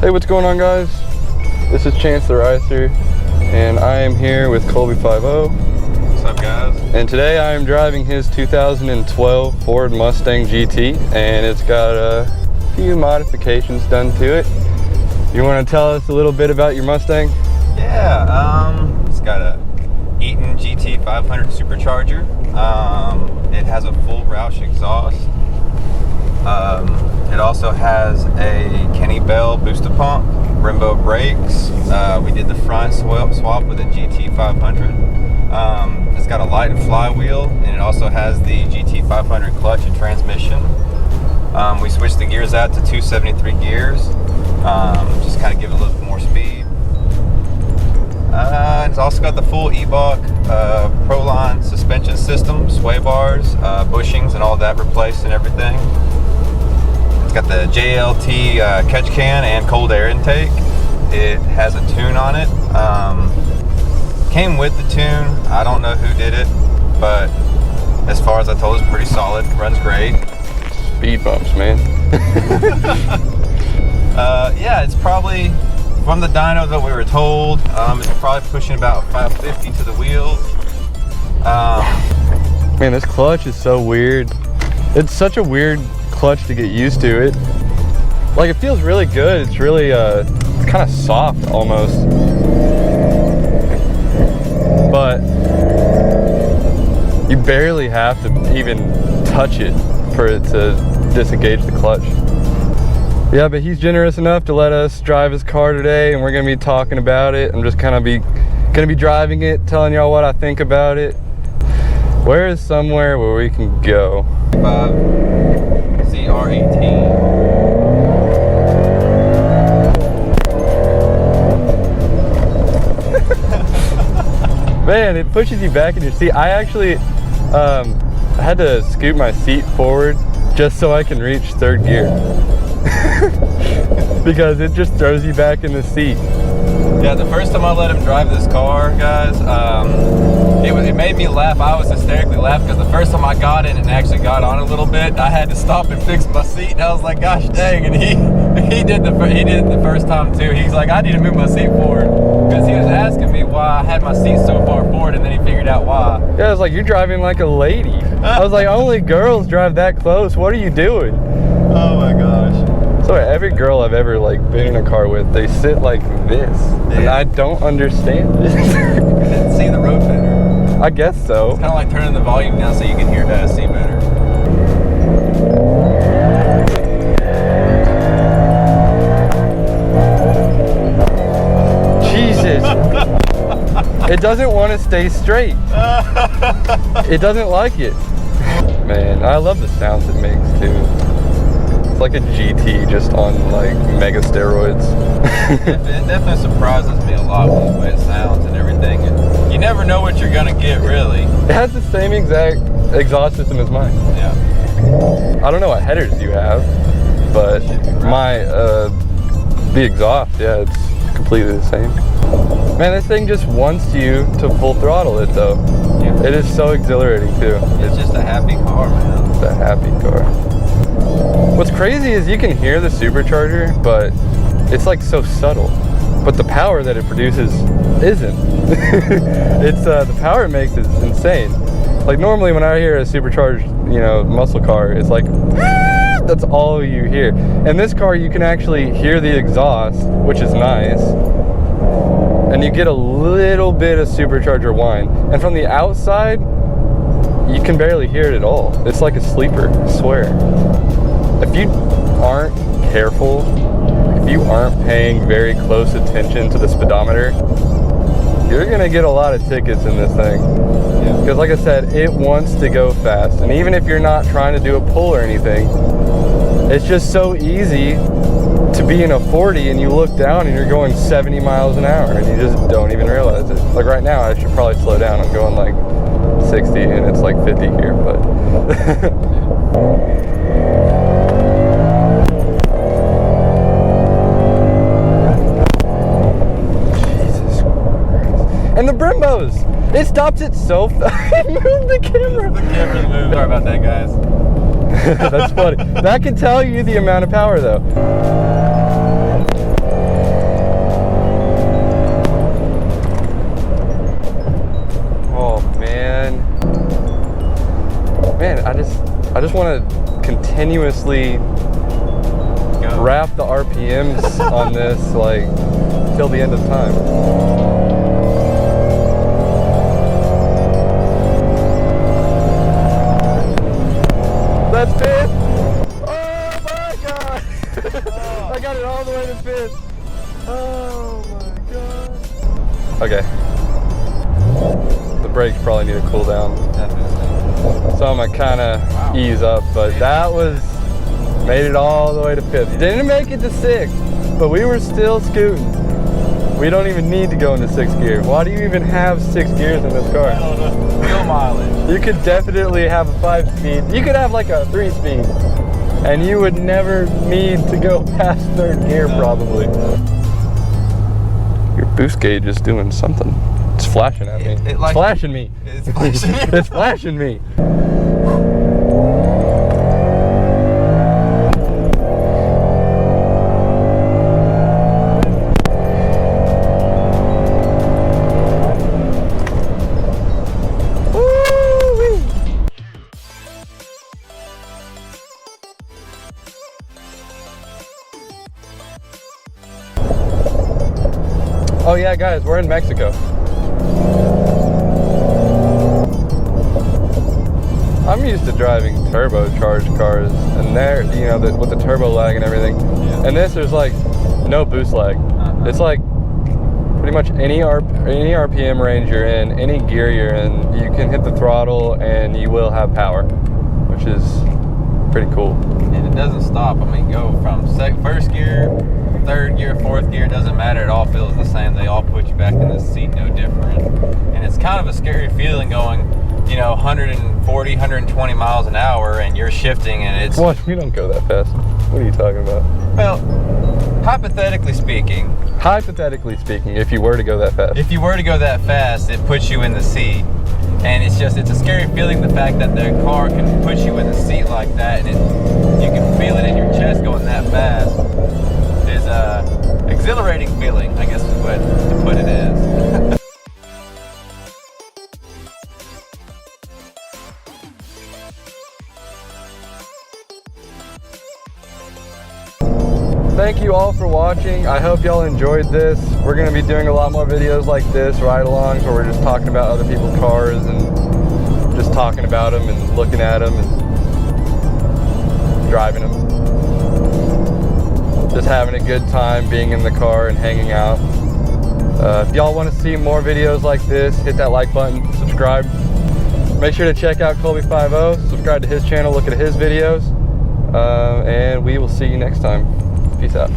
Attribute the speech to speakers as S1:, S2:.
S1: Hey, what's going on, guys? This is ChanceTheRicer, and I am here with Gt500.
S2: What's up, guys?
S1: And today I am driving his 2012 Ford Mustang GT, and it's got a few modifications done to it. You want to tell us a little bit about your Mustang?
S2: Yeah, it's got a Eaton Gt500 supercharger. It has a full Roush exhaust. It also has a Kenny Bell booster pump, Brembo brakes. We did the front swap with a Gt500. It's got a light flywheel, and it also has the Gt500 clutch and transmission. We switched the gears out to 273 gears, just kind of give it a little bit more speed. It's also got the full E-Bach Proline suspension system, sway bars, bushings, and all that replaced and everything. It's got the JLT catch can and cold air intake. It has a tune on it. Came with the tune. I don't know who did it, but as far as I told, it's pretty solid. Runs great.
S1: Speed bumps, man.
S2: Yeah, it's probably, from the dyno that we were told, it's probably pushing about 550 to the wheels.
S1: Man, this clutch is so weird. It's such a weird clutch to get used to. It, like, it feels really good. It's really it's kind of soft almost, but you barely have to even touch it for it to disengage the clutch. Yeah, but he's generous enough to let us drive his car today, and we're gonna be talking about it. I'm just kind of gonna be driving it, telling y'all what I think about it. Where is somewhere where we can go?
S2: ZR18.
S1: Man, it pushes you back in your seat. I actually had to scoot my seat forward just so I can reach third gear. Because it just throws you back in the seat.
S2: Yeah, the first time I let him drive this car, guys, it made me laugh. I was hysterically laughing because the first time I got in and actually got on a little bit, I had to stop and fix my seat, and I was like, gosh dang, and he did it the first time too. He's like, I need to move my seat forward, because he was asking me why I had my seat so far forward, and then he figured out why.
S1: Yeah, I was like, you're driving like a lady. I was like, only girls drive that close. What are you doing?
S2: Oh my gosh.
S1: So every girl I've ever been in a car with, they sit like this, yeah. And I don't understand this.
S2: Didn't see the road better.
S1: I guess so.
S2: It's kind of like turning the volume down so you can hear see better.
S1: Jesus. It doesn't want to stay straight. It doesn't like it. Man, I love the sounds it makes too. It's like a GT just on mega steroids.
S2: It definitely surprises me a lot with the way it sounds and everything. And you never know what you're gonna get, really.
S1: It has the same exact exhaust system as mine.
S2: Yeah.
S1: I don't know what headers you have, but my the exhaust, yeah, it's completely the same. Man, this thing just wants you to full throttle it though. Yeah. It is so exhilarating too.
S2: It's just a happy car, man.
S1: It's a happy car. What's crazy is you can hear the supercharger, but it's so subtle. But the power that it produces isn't. It's the power it makes is insane. Like normally when I hear a supercharged, muscle car, it's like, ah! That's all you hear. In this car, you can actually hear the exhaust, which is nice. And you get a little bit of supercharger whine. And from the outside, you can barely hear it at all. It's like a sleeper, I swear. If you aren't careful, if you aren't paying very close attention to the speedometer, you're gonna get a lot of tickets in this thing. Because like I said, it wants to go fast. And even if you're not trying to do a pull or anything, it's just so easy to be in a 40 and you look down and you're going 70 miles an hour and you just don't even realize it. Like right now, I should probably slow down. I'm going 60 and it's 50 here, but. And the Brembos! It stops it so fast. It moved the camera.
S2: The camera's moved. Sorry about that, guys.
S1: That's funny. That can tell you the amount of power though. I just want to continuously wrap the RPMs on this, like, till the end of time. That's fifth! Oh my god! I got it all the way to fifth. Oh my god. Okay. The brakes probably need to cool down. So I'm gonna kinda ease up, but that was, made it all the way to fifth. Didn't make it to sixth, but we were still scooting. We don't even need to go into sixth gear. Why do you even have 6 gears in this car?
S2: I don't know. Fuel mileage.
S1: You could definitely have a 5-speed. You could have like a 3-speed, and you would never need to go past 3rd gear probably. Your boost gauge is doing something. It's flashing at me. It's flashing me.
S2: It's flashing.
S1: It's flashing me. Oh yeah, guys, we're in Mexico. I'm used to driving turbocharged cars, and there, you know, with the turbo lag and everything. Yeah. And this, there's like no boost lag. It's like pretty much any RPM range you're in, any gear you're in, you can hit the throttle and you will have power, which is pretty cool.
S2: And it doesn't stop. I mean, go from first gear, 3rd gear, 4th gear, doesn't matter. It all feels the same. They all put you back in the seat, no different. And it's kind of a scary feeling going, you know, 140, 120 miles an hour, and you're shifting, and it's...
S1: What? We don't go that fast. What are you talking about?
S2: Well, hypothetically speaking,
S1: if you were to go that fast.
S2: If you were to go that fast, it puts you in the seat. And it's a scary feeling, the fact that the car can put you in the seat like that, and you can feel it in your chest going that fast. Is a exhilarating feeling, I guess is what to put it as.
S1: Thank you all for watching. I hope y'all enjoyed this. We're going to be doing a lot more videos like this, ride-alongs, where we're just talking about other people's cars and just talking about them and looking at them and driving them. Just having a good time being in the car and hanging out. If y'all want to see more videos like this, hit that like button, subscribe. Make sure to check out Gt500, subscribe to his channel, look at his videos, and we will see you next time. Peace out.